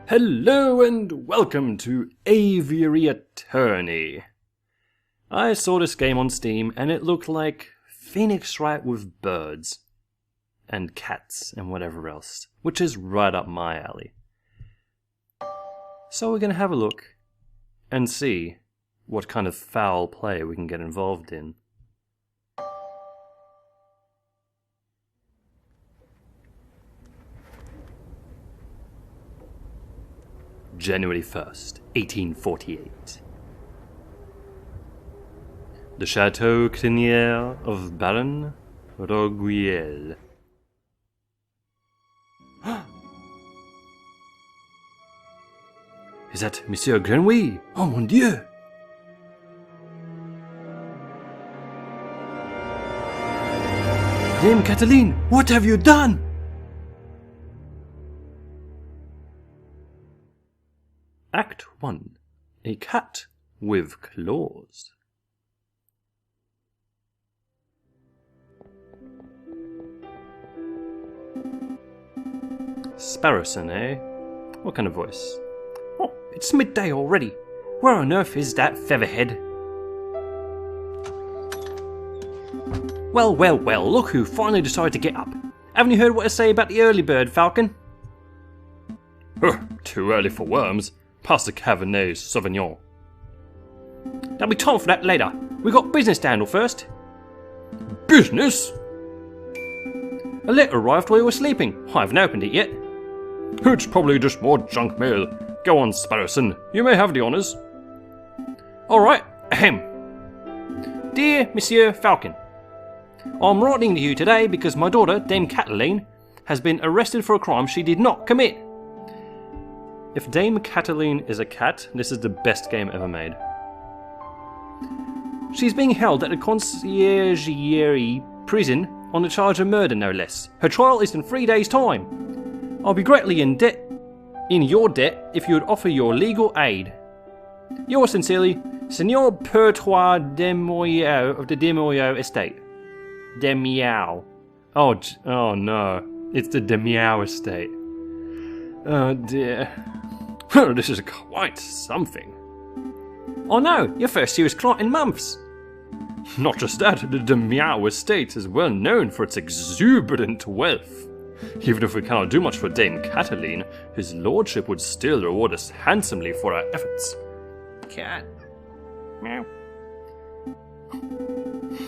Hello and welcome to Aviary Attorney. I saw this game on Steam and it looked like Phoenix Wright with birds. And cats and whatever else, which is right up my alley. So we're going to have a look and see what kind of foul play we can get involved in. January 1st, 1848. The Chateau Crinière of Baron Roguiel. Is that Monsieur Grenouille? Oh mon Dieu! Dame Cataline, what have you done? Act 1. A cat with claws. Sparrowson, eh? What kind of voice? Oh, it's midday already. Where on earth is that featherhead? Well, look who finally decided to get up. Haven't you heard what I say about the early bird, Falcon? Too early for worms. Pass the Cabernet Sauvignon. There'll be time for that later. We got business to handle first. Business? A letter arrived while you were sleeping. I haven't opened it yet. It's probably just more junk mail. Go on, Sparrowson. You may have the honours. Alright, ahem. Dear Monsieur Falcon, I'm writing to you today because my daughter, Dame Cataline, has been arrested for a crime she did not commit. If Dame Cataline is a cat, this is the best game ever made. She's being held at the Conciergerie prison on the charge of murder, no less. Her trial is in 3 days' time. I'll be greatly in your debt if you would offer your legal aid. Yours sincerely, Senor Pertois Demoyau of the Demoyau estate. Demiao. Oh no, it's the Demiao estate. Oh dear. This is quite something. Oh no, your first serious client in months. Not just that, the Demiao estate is well known for its exuberant wealth. Even if we cannot do much for Dame Cataline, his lordship would still reward us handsomely for our efforts. Cat. Meow.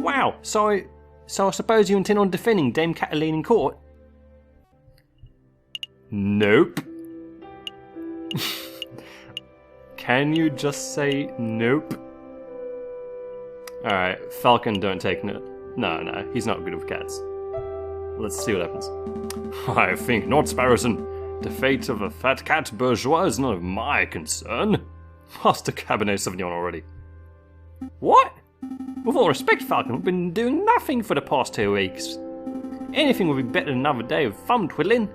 Wow, so I suppose you intend on defending Dame Cataline in court? Nope. Can you just say nope? Alright, Falcon, don't take it. No, he's not good with cats. Let's see what happens. I think not, Sparrowson. The fate of a fat cat bourgeois is none of my concern. Master Cabernet Sauvignon already. What? With all respect, Falcon, we've been doing nothing for the past 2 weeks. Anything would be better than another day of thumb twiddling.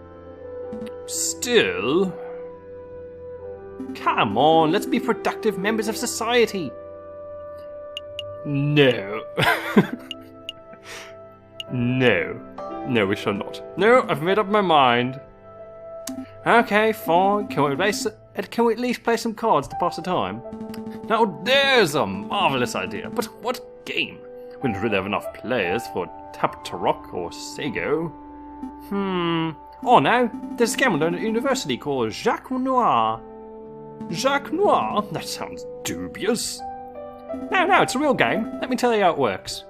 Still... Come on, let's be productive members of society. No. No, we shall not. No, I've made up my mind. Okay, fine. Can we at least play some cards to pass the time? Now there's a marvellous idea. But what game? We don't really have enough players for Tap to Rock or Sego. Oh no, there's a gambler at university called Jacques Noir. Jacques Noir? That sounds dubious. No, it's a real game. Let me tell you how it works.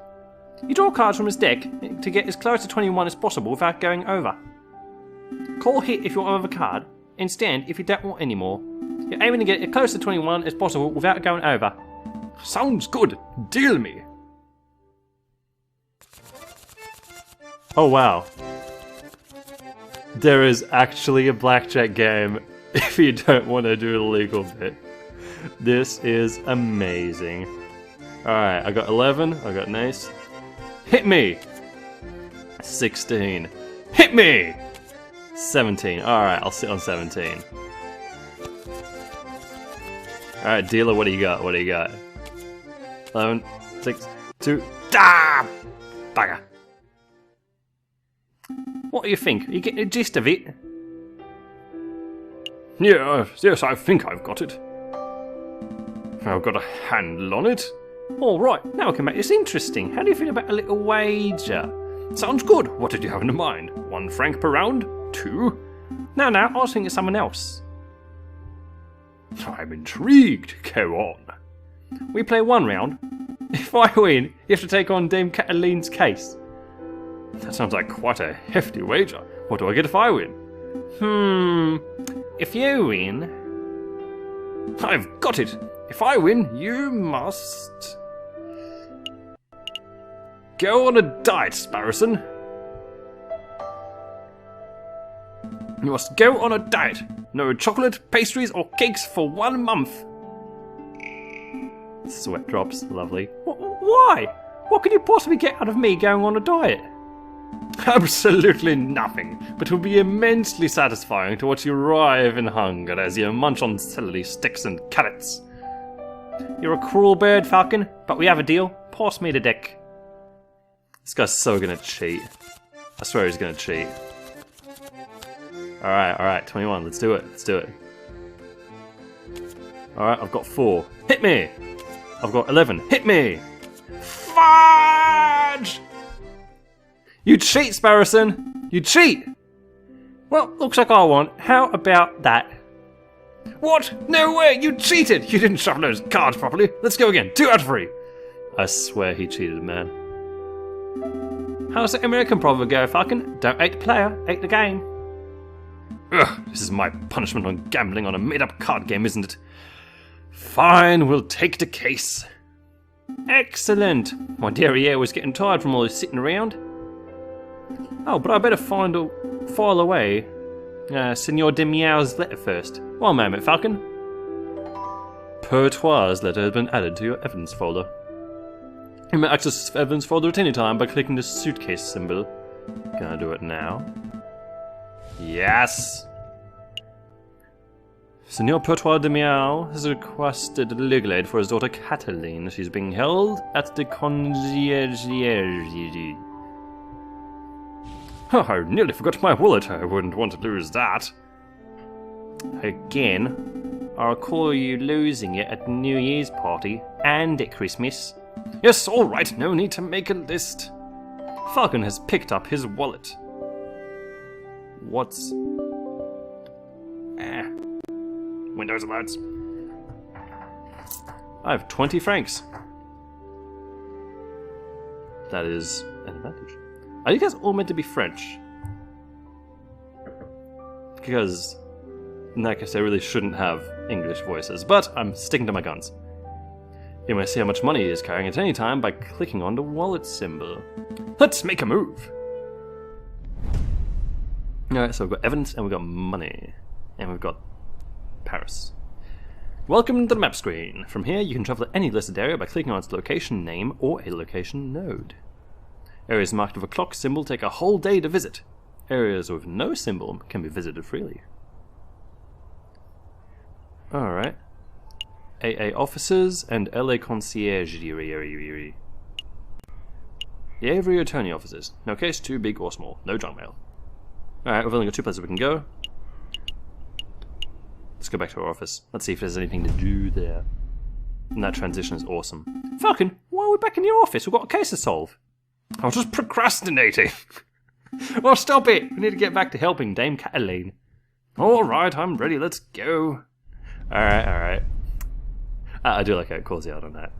You draw cards from his deck to get as close to 21 as possible without going over. Call hit if you want another card, and stand if you don't want any more. You're aiming to get as close to 21 as possible without going over. Sounds good. Deal me. Oh wow. There is actually a blackjack game if you don't want to do the legal bit. This is amazing. Alright, I got 11, I got an ace. Hit me! 16. Hit me! 17. Alright, I'll sit on 17. Alright, dealer, what do you got? 11, 6, 2. Ah! Bugger. What do you think? You get the gist of it? Yeah, yes, I think I've got it. I've got a handle on it. All right, now I can make this interesting. How do you feel about a little wager? Sounds good. What did you have in mind? 1 franc per round? 2? No, I was thinking of someone else. I'm intrigued. Go on. We play 1 round. If I win, you have to take on Dame Cataline's case. That sounds like quite a hefty wager. What do I get if I win? If you win... I've got it. If I win, you must... go on a diet, Sparrowson. You must go on a diet. No chocolate, pastries, or cakes for 1 month. Sweat drops. Lovely. Why? What could you possibly get out of me going on a diet? Absolutely nothing, but it will be immensely satisfying to watch you writhe in hunger as you munch on celery sticks and carrots. You're a cruel bird, Falcon, but we have a deal. Pass me the deck. This guy's so gonna cheat. I swear he's gonna cheat. Alright, 21, let's do it. Alright, I've got 4. Hit me! I've got 11. Hit me! Fudge! You cheat, Sparrowson! You cheat! Well, looks like I won. How about that? What? No way! You cheated! You didn't shuffle those cards properly. Let's go again. 2 out of 3. I swear he cheated, man. How's the American proverb go, Falcon? Don't hate the player, hate the game. Ugh, this is my punishment on gambling on a made-up card game, isn't it? Fine, we'll take the case. Excellent. My derriere was getting tired from all this sitting around. Oh, but I better file away Senor de Meow's letter first. One moment, Falcon. Pertois' letter has been added to your evidence folder. You may access the evidence folder at any time by clicking the suitcase symbol. Can I do it now? Yes! Senor Pertois de Meow has requested legal aid for his daughter Cataline. She's being held at the conciergerie. Oh, I nearly forgot my wallet. I wouldn't want to lose that. Again? I recall you losing it at New Year's party and at Christmas. Yes, alright, no need to make a list. Falcon has picked up his wallet. What's... Windows alerts. I have 20 francs. That is an advantage. Are you guys all meant to be French? Because in that case I really shouldn't have English voices, but I'm sticking to my guns. You may see how much money he is carrying at any time by clicking on the wallet symbol. Let's make a move! Alright, so we've got evidence and we've got money. And we've got Paris. Welcome to the map screen. From here you can travel to any listed area by clicking on its location name or a location node. Areas marked with a clock symbol take a whole day to visit. Areas with no symbol can be visited freely. Alright. AA officers and LA conciergerie. The Aviary attorney offices. No case too big or small. No junk mail. Alright, we've only got 2 places we can go. Let's go back to our office. Let's see if there's anything to do there. And that transition is awesome. Falcon, why are we back in your office? We've got a case to solve. I was just procrastinating. Well, stop it. We need to get back to helping Dame Cataline. Alright, I'm ready. Let's go. Alright. I do like how it calls you out on that.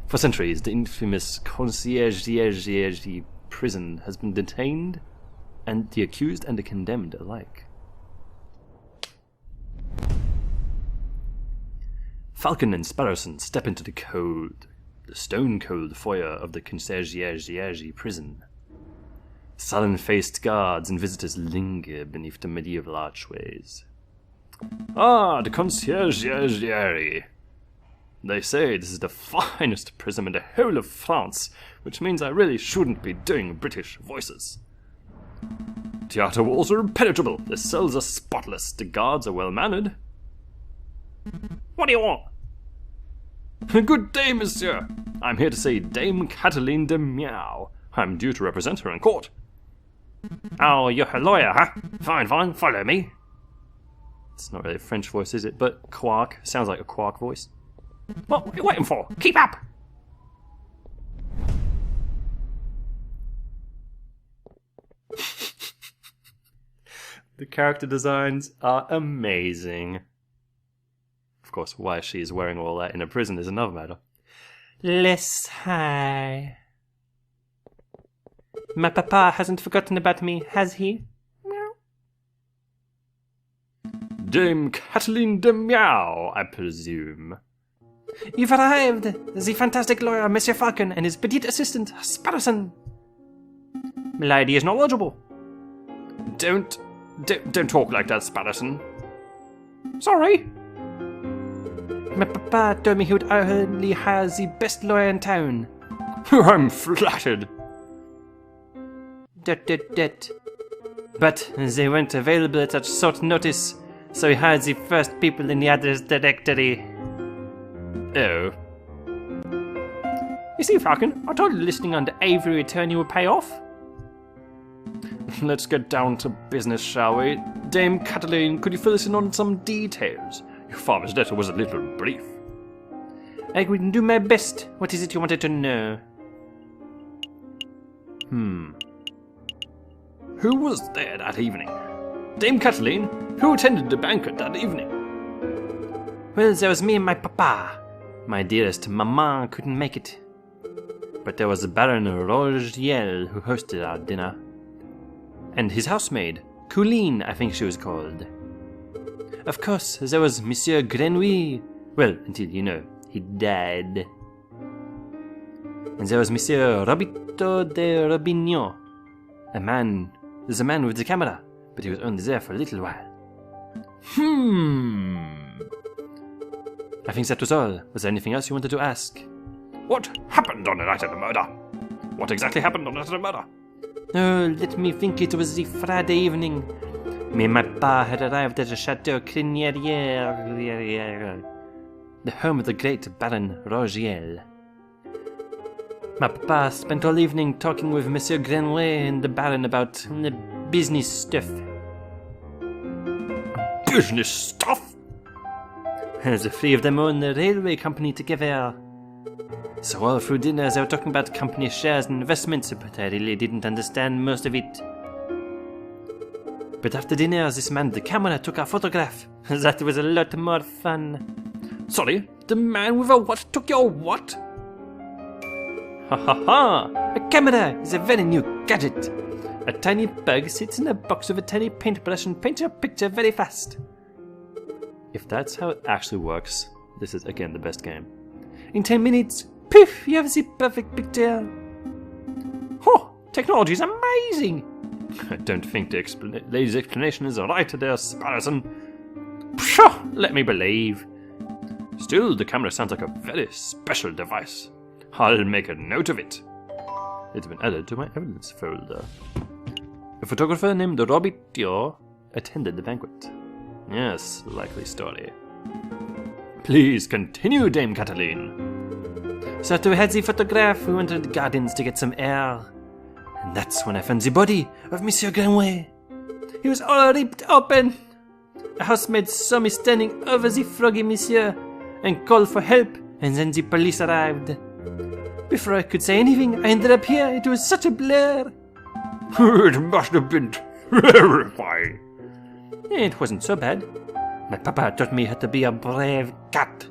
For centuries, the infamous concierge prison has been detained, and the accused and the condemned alike. Falcon and Sparrowson step into the stone-cold foyer of the concierge prison. Sullen-faced guards and visitors linger beneath the medieval archways. Ah, the concierge. They say this is the finest prison in the whole of France, which means I really shouldn't be doing British voices. The outer walls are impenetrable, the cells are spotless, the guards are well-mannered. What do you want? Good day, monsieur. I'm here to see Dame Cataline de Meow. I'm due to represent her in court. Oh, you're her lawyer, huh? Fine, follow me. It's not really a French voice, is it? But Quark sounds like a Quark voice. What are you waiting for? Keep up! The character designs are amazing. Of course, why she is wearing all that in a prison is another matter. Less high. My papa hasn't forgotten about me, has he? Meow. Dame Kathleen de Meow, I presume. You've arrived! The fantastic lawyer, Monsieur Falcon, and his petite assistant, Sparrowson. Milady is knowledgeable. Don't talk like that, Sparrowson. Sorry. My papa told me he would only hire the best lawyer in town. I'm flattered. But they weren't available at such short notice, so he hired the first people in the address directory. Oh. You see, Falcon, I told you listening on the Aviary return you would pay off. Let's get down to business, shall we? Dame Kathleen, could you fill us in on some details? Your father's letter was a little brief. I will do my best. What is it you wanted to know? Who was there that evening? Dame Kathleen, who attended the banquet that evening? Well, there was me and my papa. My dearest Maman couldn't make it. But there was Baron Rogiel who hosted our dinner. And his housemaid, Colleen, I think she was called. Of course, there was Monsieur Grenouille. Well, until, he died. And there was Monsieur Robito de Robignon. There's a man with the camera, but he was only there for a little while. I think that was all. Was there anything else you wanted to ask? What happened on the night of the murder? What exactly happened on the night of the murder? Oh, let me think. It was the Friday evening. Me and my pa had arrived at the Chateau Crinière, the home of the great Baron Rogiel. My papa spent all evening talking with Monsieur Grenouille and the Baron about the business stuff. Business stuff? The three of them own the railway company together. So all through dinner they were talking about company shares and investments, but I really didn't understand most of it. But after dinner, this man with the camera took our photograph. That was a lot more fun. Sorry, the man with a what took your what? Ha ha ha! A camera is a very new gadget. A tiny bug sits in a box with a tiny paintbrush and paints your picture very fast. If that's how it actually works, this is again the best game. In 10 minutes, poof, you have the perfect picture. Oh, technology is amazing! I don't think the lady's explanation is right there, Sparrowson. Pshaw, let me believe. Still, the camera sounds like a very special device. I'll make a note of it. It's been added to my evidence folder. A photographer named Robitio attended the banquet. Yes, likely story. Please continue, Dame Kathleen. So after we had the photograph, we went to the gardens to get some air. And that's when I found the body of Monsieur Grenouille. He was all ripped open. A housemaid saw me standing over the froggy monsieur and called for help, and then the police arrived. Before I could say anything, I ended up here. It was such a blur. It must have been terrifying. It wasn't so bad. My papa taught me how to be a brave cat.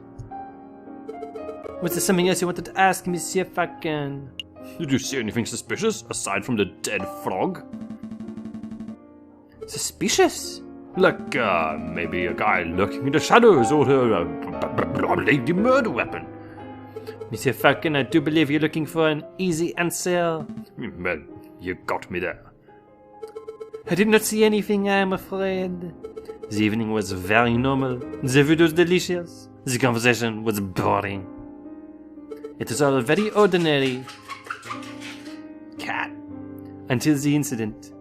Was there something else you wanted to ask, Monsieur Falcon? Did you see anything suspicious, aside from the dead frog? Suspicious? Like, maybe a guy lurking in the shadows, or a lady murder weapon. Monsieur Falcon, I do believe you're looking for an easy answer. Well, you got me there. I did not see anything, I am afraid. The evening was very normal. The food was delicious. The conversation was boring. It was all very ordinary. Cat. Until the incident.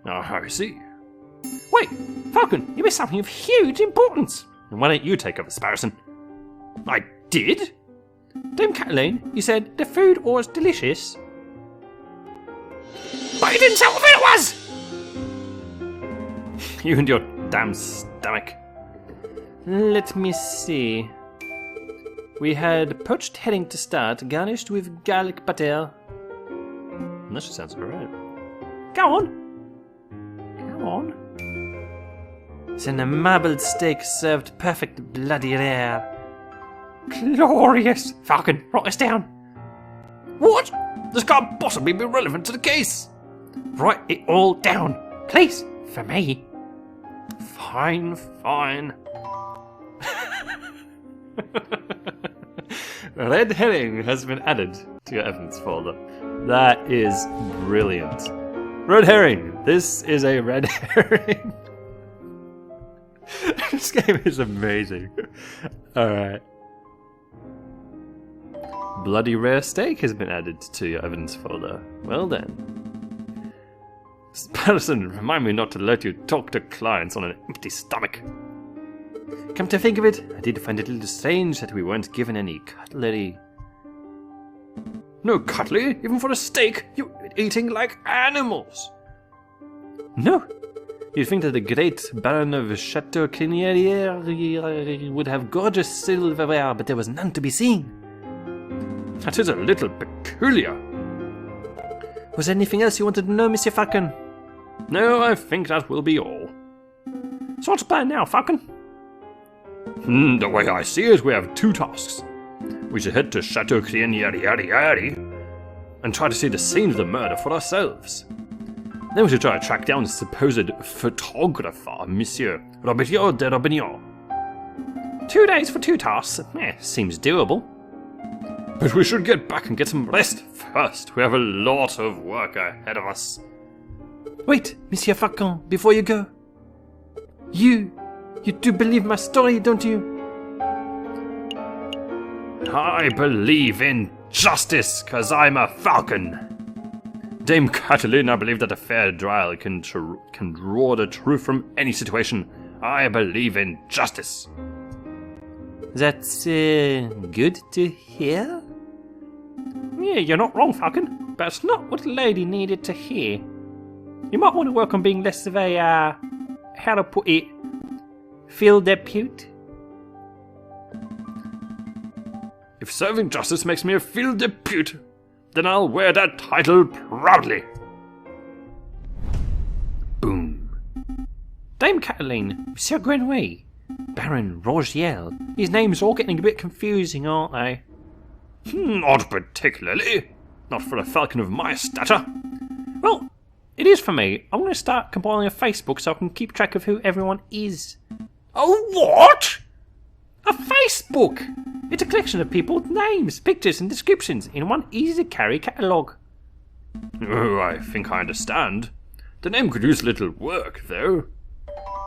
Oh, I see. Wait, Falcon, you missed something of huge importance. And why don't you take over, Sparrowson? I did? Dame Kathleen, you said the food was delicious. But you didn't say what it was! You and your damn stomach. Let me see. We had poached herring to start, garnished with garlic butter. That just sounds alright. Go on. Go on. Then a marbled steak served perfect bloody rare. Glorious! Falcon, write this down. What? This can't possibly be relevant to the case. Write it all down, please, for me. Fine, fine. Red herring has been added to your evidence folder. That is brilliant. Red herring. This is a red herring. This game is amazing. Alright. Bloody rare steak has been added to your evidence folder. Well then. Sparrowson, remind me not to let you talk to clients on an empty stomach. Come to think of it, I did find it a little strange that we weren't given any cutlery. No cutlery? Even for a steak? You're eating like animals! No! You'd think that the great Baron of Chateau Crinière would have gorgeous silverware, but there was none to be seen. That is a little peculiar. Was there anything else you wanted to know, Monsieur Falcon? No, I think that will be all. So what's the plan now, Falcon? The way I see it, we have two tasks. We should head to Chateau Crinière and try to see the scene of the murder for ourselves. Then we should try to track down the supposed photographer, Monsieur Robert de Robignon. 2 days for 2 tasks? Seems doable. But we should get back and get some rest first. We have a lot of work ahead of us. Wait, Monsieur Falcon, before you go. You do believe my story, don't you? I believe in justice, 'cause I'm a falcon. Dame Cataline, I believe that a fair trial can draw the truth from any situation. I believe in justice. That's good to hear. Yeah, you're not wrong, Falcon, but it's not what the lady needed to hear. You might want to work on being less of a, how to put it, field depute. If serving justice makes me a field depute, then I'll wear that title proudly. Boom. Dame Cataline, Monsieur Grenouille, Baron Rogiel. These names are all getting a bit confusing, aren't they? Not particularly. Not for a falcon of my stature. Well, it is for me. I'm going to start compiling a Facebook so I can keep track of who everyone is. Oh, what? A Facebook! It's a collection of people with names, pictures and descriptions in one easy-to-carry catalogue. Oh, I think I understand. The name could use a little work, though.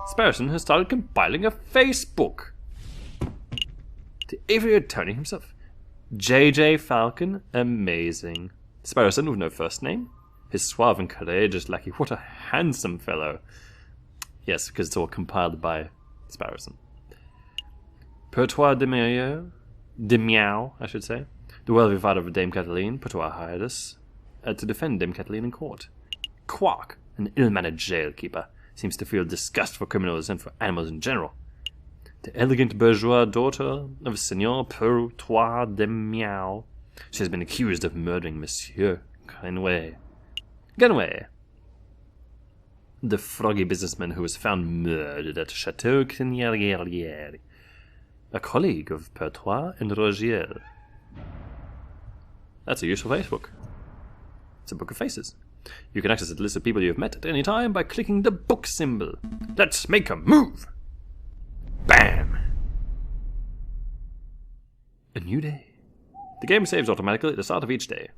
Sparrowson has started compiling a Facebook. The Aviary attorney himself. J.J. Falcon, amazing. Sparrowson with no first name. His suave and courageous lackey, what a handsome fellow. Yes, because it's all compiled by Sparrowson. Pertois de Meow, I should say. The wealthy father of Dame Cataline, Pertois hired us to defend Dame Cataline in court. Quark, an ill-mannered jailkeeper, seems to feel disgust for criminals and for animals in general. The elegant bourgeois daughter of Seigneur Pertois de Meow. She has been accused of murdering Monsieur Grenouille. The froggy businessman who was found murdered at Chateau Crinière, a colleague of Pertois and Rogiel. That's a useful Facebook. It's a book of faces. You can access the list of people you have met at any time by clicking the book symbol. Let's make a move! Bam! A new day. The game saves automatically at the start of each day.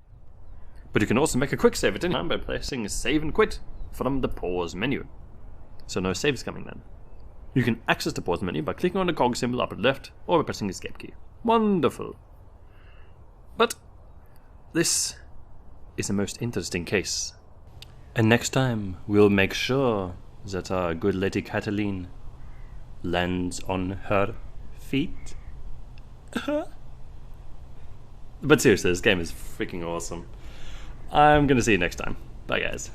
But you can also make a quick save at any time by pressing Save and Quit from the Pause menu. So no saves coming then. You can access the Pause menu by clicking on the cog symbol up at the left or by pressing the Escape key. Wonderful. But this is a most interesting case. And next time we'll make sure that our good Lady Cataline lands on her feet. But seriously, this game is freaking awesome. I'm gonna see you next time. Bye guys.